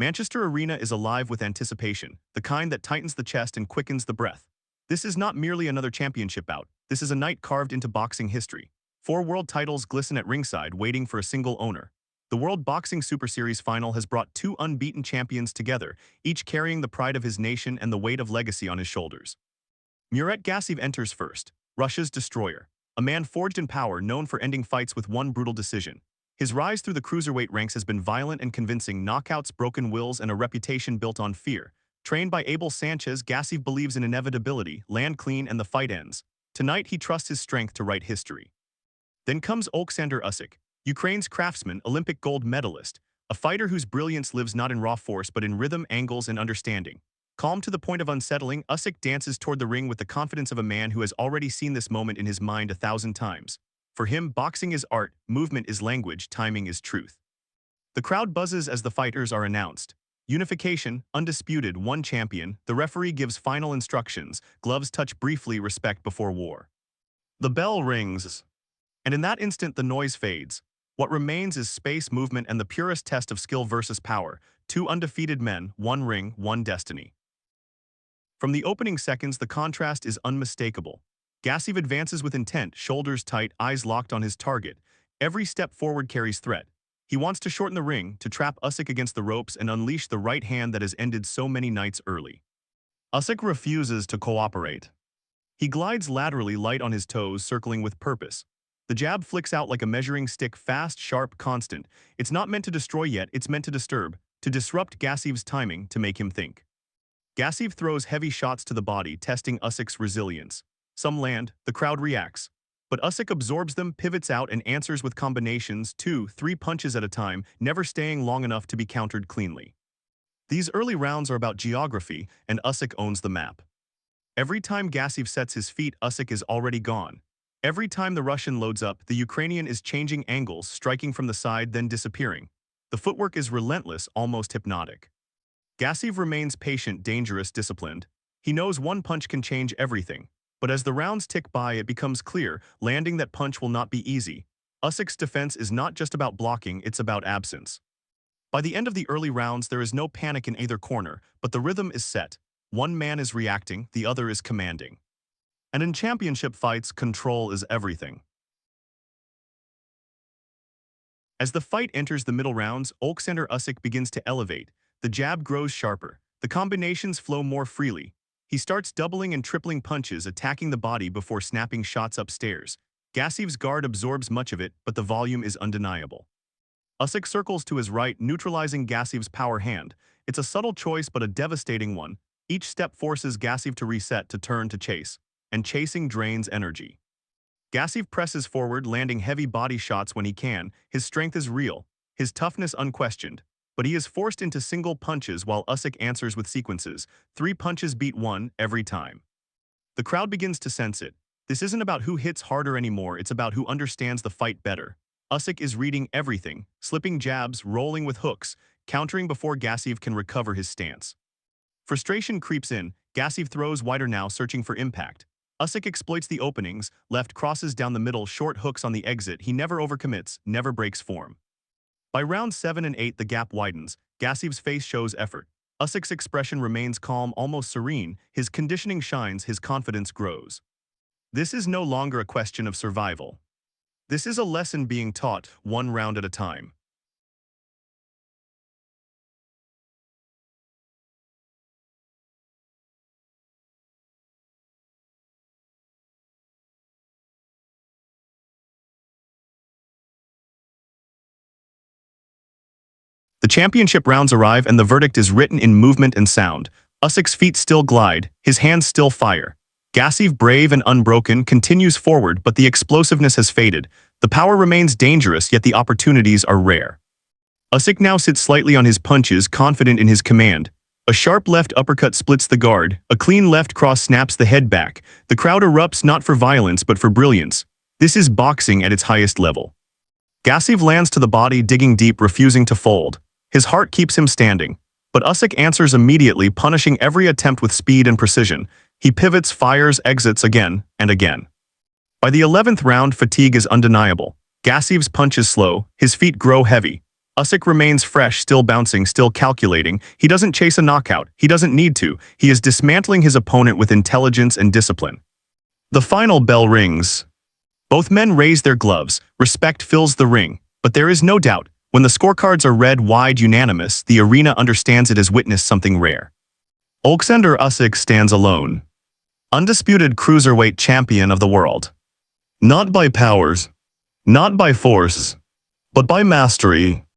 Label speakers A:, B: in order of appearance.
A: Manchester Arena is alive with anticipation, the kind that tightens the chest and quickens the breath. This is not merely another championship bout. This is a night carved into boxing history. 4 world titles glisten at ringside, waiting for a single owner. The World Boxing Super Series final has brought 2 unbeaten champions together, each carrying the pride of his nation and the weight of legacy on his shoulders. Murat Gassiev enters first, Russia's destroyer, a man forged in power, known for ending fights with one brutal decision. His rise through the cruiserweight ranks has been violent and convincing: knockouts, broken wills, and a reputation built on fear. Trained by Abel Sanchez, Gassiev believes in inevitability, land clean, and the fight ends. Tonight, he trusts his strength to write history. Then comes Oleksandr Usyk, Ukraine's craftsman, Olympic gold medalist, a fighter whose brilliance lives not in raw force but in rhythm, angles, and understanding. Calm to the point of unsettling, Usyk dances toward the ring with the confidence of a man who has already seen this moment in his mind 1,000 times. For him, boxing is art, movement is language, timing is truth. The crowd buzzes as the fighters are announced. Unification, undisputed, one champion. The referee gives final instructions. Gloves touch briefly, respect before war. The bell rings, and in that instant the noise fades. What remains is space, movement, and the purest test of skill versus power. 2 undefeated men, 1 ring, 1 destiny. From the opening seconds, the contrast is unmistakable. Gassiev advances with intent, shoulders tight, eyes locked on his target. Every step forward carries threat. He wants to shorten the ring, to trap Usyk against the ropes and unleash the right hand that has ended so many nights early. Usyk refuses to cooperate. He glides laterally, light on his toes, circling with purpose. The jab flicks out like a measuring stick, fast, sharp, constant. It's not meant to destroy yet, it's meant to disturb, to disrupt Gassiev's timing, to make him think. Gassiev throws heavy shots to the body, testing Usyk's resilience. Some land, the crowd reacts. But Usyk absorbs them, pivots out, and answers with combinations, 2, 3 punches at a time, never staying long enough to be countered cleanly. These early rounds are about geography, and Usyk owns the map. Every time Gassiev sets his feet, Usyk is already gone. Every time the Russian loads up, the Ukrainian is changing angles, striking from the side, then disappearing. The footwork is relentless, almost hypnotic. Gassiev remains patient, dangerous, disciplined. He knows one punch can change everything. But as the rounds tick by, it becomes clear, landing that punch will not be easy. Usyk's defense is not just about blocking, it's about absence. By the end of the early rounds, there is no panic in either corner, but the rhythm is set. One man is reacting, the other is commanding. And in championship fights, control is everything. As the fight enters the middle rounds, Oleksandr Usyk begins to elevate. The jab grows sharper. The combinations flow more freely. He starts doubling and tripling punches, attacking the body before snapping shots upstairs. Gassiev's guard absorbs much of it, but the volume is undeniable. Usyk circles to his right, neutralizing Gassiev's power hand. It's a subtle choice, but a devastating one. Each step forces Gassiev to reset, to turn, to chase. And chasing drains energy. Gassiev presses forward, landing heavy body shots when he can. His strength is real, his toughness unquestioned. But he is forced into single punches while Usyk answers with sequences. 3 punches beat 1 every time. The crowd begins to sense it. This isn't about who hits harder anymore, it's about who understands the fight better. Usyk is reading everything, slipping jabs, rolling with hooks, countering before Gassiev can recover his stance. Frustration creeps in. Gassiev throws wider now, searching for impact. Usyk exploits the openings, left crosses down the middle, short hooks on the exit. He never overcommits, never breaks form. By rounds 7 and 8, the gap widens. Gassiev's face shows effort. Usyk's expression remains calm, almost serene. His conditioning shines, his confidence grows. This is no longer a question of survival. This is a lesson being taught, 1 round at a time. The championship rounds arrive and the verdict is written in movement and sound. Usyk's feet still glide, his hands still fire. Gassiev, brave and unbroken, continues forward, but the explosiveness has faded. The power remains dangerous, yet the opportunities are rare. Usyk now sits slightly on his punches, confident in his command. A sharp left uppercut splits the guard, a clean left cross snaps the head back. The crowd erupts not for violence but for brilliance. This is boxing at its highest level. Gassiev lands to the body, digging deep, refusing to fold. His heart keeps him standing. But Usyk answers immediately, punishing every attempt with speed and precision. He pivots, fires, exits again and again. By the 11th round, fatigue is undeniable. Gassiev's punch is slow, his feet grow heavy. Usyk remains fresh, still bouncing, still calculating. He doesn't chase a knockout. He doesn't need to. He is dismantling his opponent with intelligence and discipline. The final bell rings. Both men raise their gloves. Respect fills the ring. But there is no doubt, when the scorecards are read wide unanimous, the arena understands it has witnessed something rare. Oleksandr Usyk stands alone. Undisputed cruiserweight champion of the world. Not by powers, not by force, but by mastery.